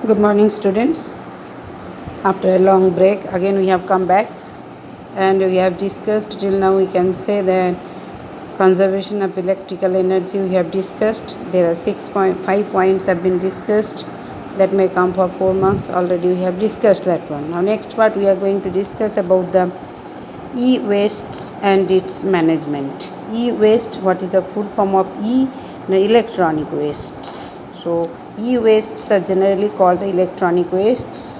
Good morning, students. After a long break, again we have come back and we have discussed till now. We can say that conservation of electrical energy we have discussed. There are 6.5 points have been discussed that may come for 4 marks. Already we have discussed that one. Now, next part we are going to discuss about the e-wastes and its management. E-waste, what is the full form of E? The electronic wastes. So, e-wastes are generally called the electronic wastes,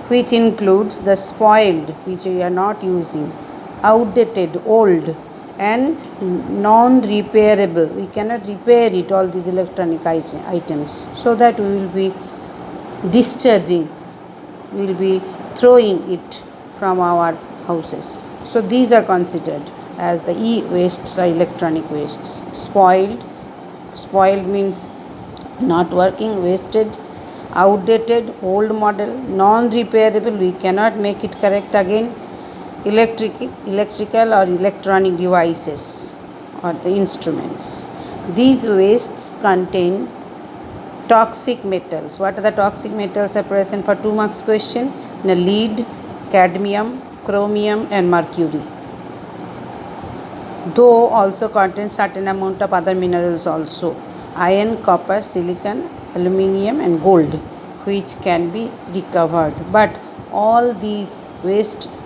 which includes the spoiled, which we are not using, outdated, old, and non-repairable. We cannot repair it, all these electronic items. So that we will be discharging, we will be throwing it from our houses. So these are considered as the e-wastes or electronic wastes. Spoiled means not working, wasted, outdated, old model, non-repairable, we cannot make it correct again, electrical or electronic devices or the instruments. These wastes contain toxic metals. What are the toxic metals are present for 2 marks question? The lead, cadmium, chromium and mercury. Though also contains certain amount of other minerals also. Iron, copper, silicon, aluminium and gold, which can be recovered. But all these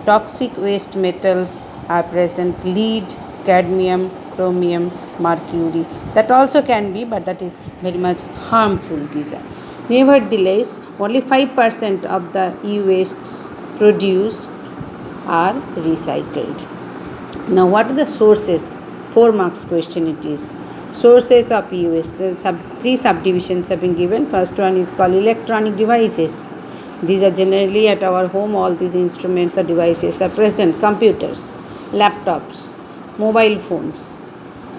toxic waste metals are present: lead, cadmium, chromium, mercury. That also can be, but that is very much harmful. These are. Nevertheless, only 5% of the e-wastes produced are recycled. Now, what are the sources? 4 marks question it is. Sources of e-waste. Three subdivisions have been given. First one is called electronic devices. These are generally at our home. All these instruments or devices are present. Computers, laptops, mobile phones,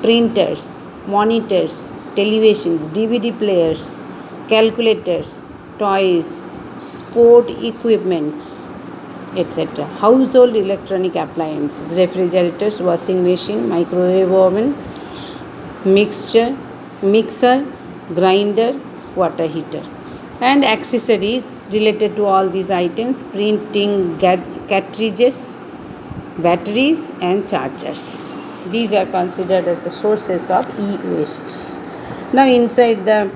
printers, monitors, televisions, DVD players, calculators, toys, sport equipments, etc. Household electronic appliances, refrigerators, washing machine, microwave oven, mixer, grinder, water heater, and accessories related to all these items: printing cartridges, batteries and chargers. These are considered as the sources of e-wastes. Now, inside the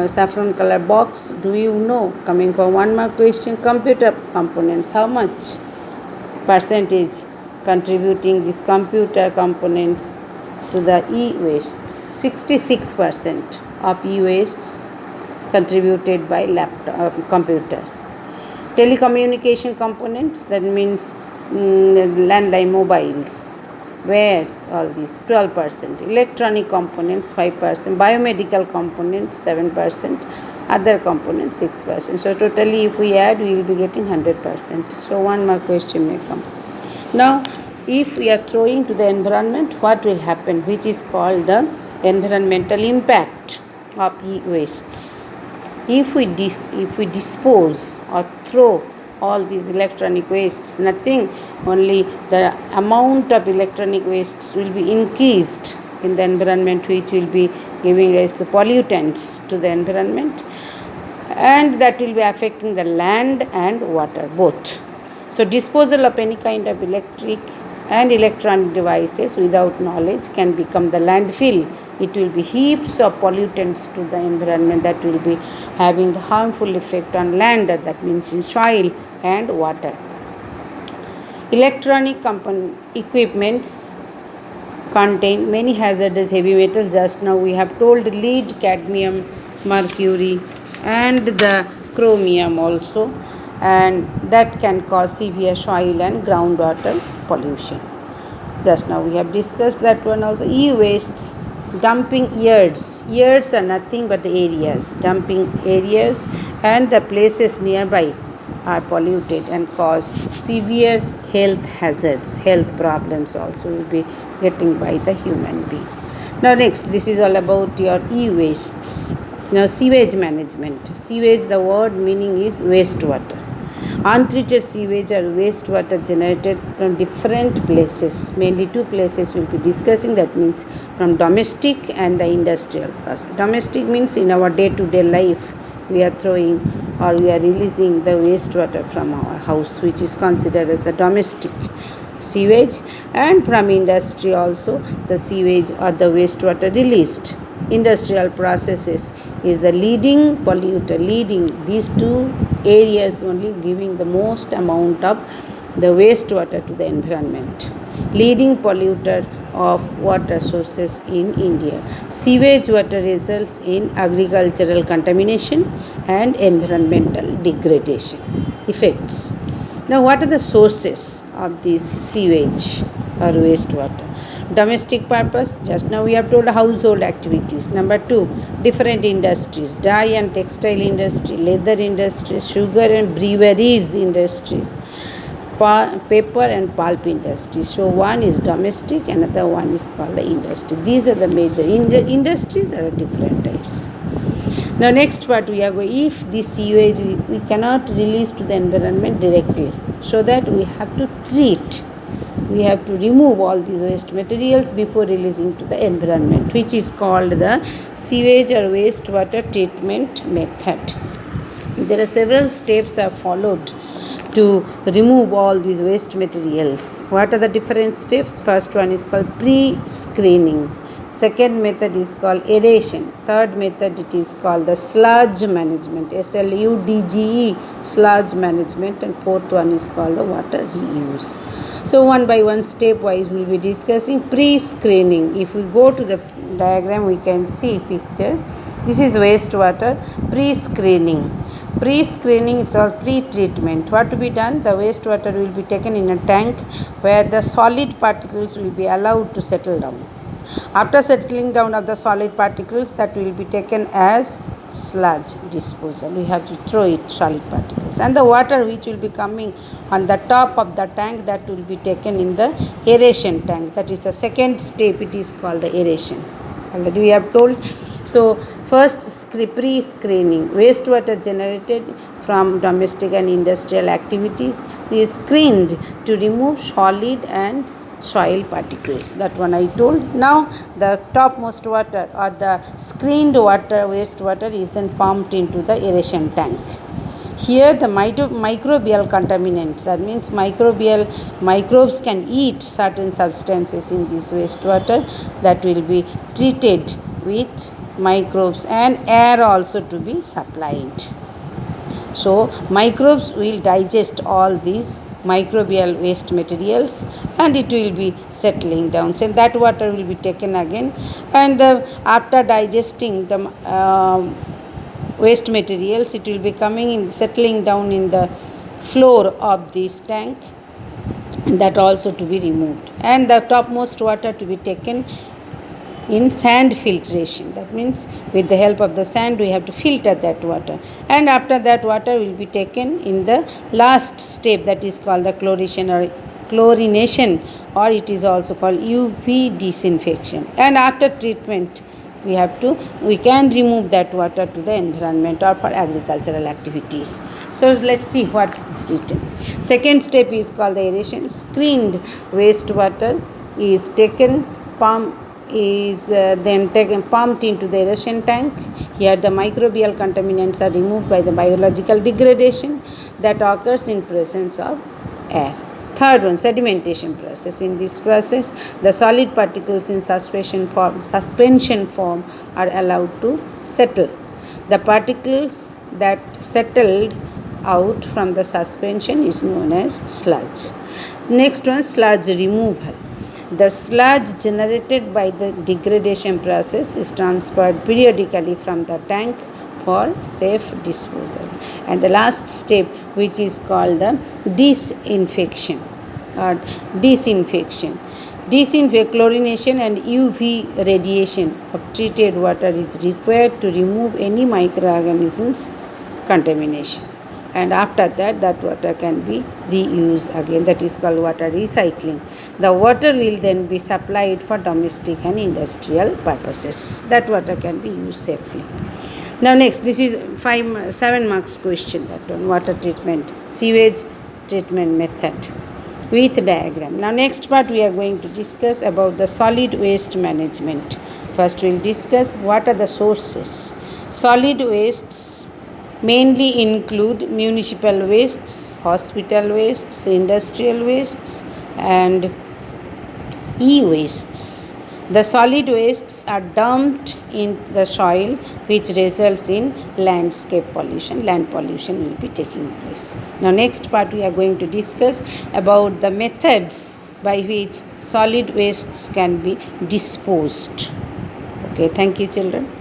saffron color box, do you know, coming for 1 mark question, computer components, how much percentage contributing these computer components to the e-wastes? 66% of e-wastes contributed by computer. Telecommunication components, that means landline mobiles, wares, all these, 12%. Electronic components, 5%. Biomedical components, 7%. Other components, 6%. So totally if we add, we will be getting 100%. So 1 mark question may come. Now, if we are throwing to the environment, what will happen? Which is called the environmental impact of e-wastes. If we dispose or throw all these electronic wastes, nothing, only the amount of electronic wastes will be increased in the environment, which will be giving rise to pollutants to the environment, and that will be affecting the land and water both. So disposal of any kind of electric and electronic devices without knowledge can become the landfill. It will be heaps of pollutants to the environment that will be having the harmful effect on land, that means in soil and water. Electronic equipments contain many hazardous heavy metals. Just now we have told lead, cadmium, mercury and the chromium also, and that can cause severe soil and groundwater pollution. Just now we have discussed that one also. E-wastes, dumping yards. Yards are nothing but the areas, dumping areas, and the places nearby are polluted and cause severe health hazards. Health problems also will be getting by the human being. Now next, this is all about your e-wastes. Now, sewage management. Sewage, the word meaning is wastewater. Untreated sewage or wastewater generated from different places. Mainly 2 places we will be discussing, that means from domestic and the industrial process. Domestic means in our day-to-day life we are throwing or we are releasing the wastewater from our house, which is considered as the domestic sewage, and from industry also the sewage or the wastewater released. Industrial processes is the leading polluter, leading these two areas only giving the most amount of the wastewater to the environment. Leading polluter of water sources in India. Sewage water results in agricultural contamination and environmental degradation effects. Now, what are the sources of this sewage or wastewater? Domestic purpose, just now we have told household activities. Number 2, different industries, dye and textile industry, leather industry, sugar and breweries industries, paper and pulp industry. So one is domestic, another one is called the industry. These are the major industries are different types. Now next part we are going, if this sewage we cannot release to the environment directly, so that we have to treat, we have to remove all these waste materials before releasing to the environment, which is called the sewage or wastewater treatment method. There are several steps are followed to remove all these waste materials. What are the different steps? First one is called pre-screening. Second method is called aeration. Third method it is called the sludge management, SLUDGE, sludge management, and fourth one is called the water reuse. So one by one step wise we will be discussing pre-screening. If we go to the diagram we can see picture. This is wastewater pre-screening. Pre-screening is all pre-treatment. What to be done? The wastewater will be taken in a tank where the solid particles will be allowed to settle down. After settling down of the solid particles, that will be taken as sludge disposal. We have to throw it, solid particles. And the water which will be coming on the top of the tank, that will be taken in the aeration tank. That is the second step. It is called the aeration. Already we have told. So first pre-screening, wastewater generated from domestic and industrial activities is screened to remove solid and soil particles. That one I told. Now the topmost water or the screened water, wastewater, is then pumped into the aeration tank. Here the microbial contaminants, that means microbes can eat certain substances in this wastewater, that will be treated with microbes, and air also to be supplied. So microbes will digest all these microbial waste materials and it will be settling down. So that water will be taken again, and after digesting the waste materials, it will be coming in, settling down in the floor of this tank, and that also to be removed, and the topmost water to be taken in sand filtration. That means with the help of the sand we have to filter that water, and after that water will be taken in the last step, that is called the chlorination, or it is also called UV disinfection. And after treatment we can remove that water to the environment or for agricultural activities. So let's see what is written. Second step is called the aeration. Screened wastewater is taken, then pumped into the aeration tank. Here the microbial contaminants are removed by the biological degradation that occurs in presence of air. Third one, sedimentation process. In this process, the solid particles in suspension form are allowed to settle. The particles that settled out from the suspension is known as sludge. Next one, sludge removal. The sludge generated by the degradation process is transferred periodically from the tank for safe disposal. And the last step, which is called the disinfection or disinfection. Chlorination and UV radiation of treated water is required to remove any microorganisms contamination. And after that, that water can be reused again. That is called water recycling. The water will then be supplied for domestic and industrial purposes. That water can be used safely. Now next, this is 7 marks question, that one, water treatment, sewage treatment method with diagram. Now next part we are going to discuss about the solid waste management. First we will discuss what are the sources. Solid wastes mainly include municipal wastes, hospital wastes, industrial wastes, and e-wastes. The solid wastes are dumped in the soil, which results in landscape pollution. Land pollution will be taking place. Now, next part we are going to discuss about the methods by which solid wastes can be disposed. Okay, thank you, children.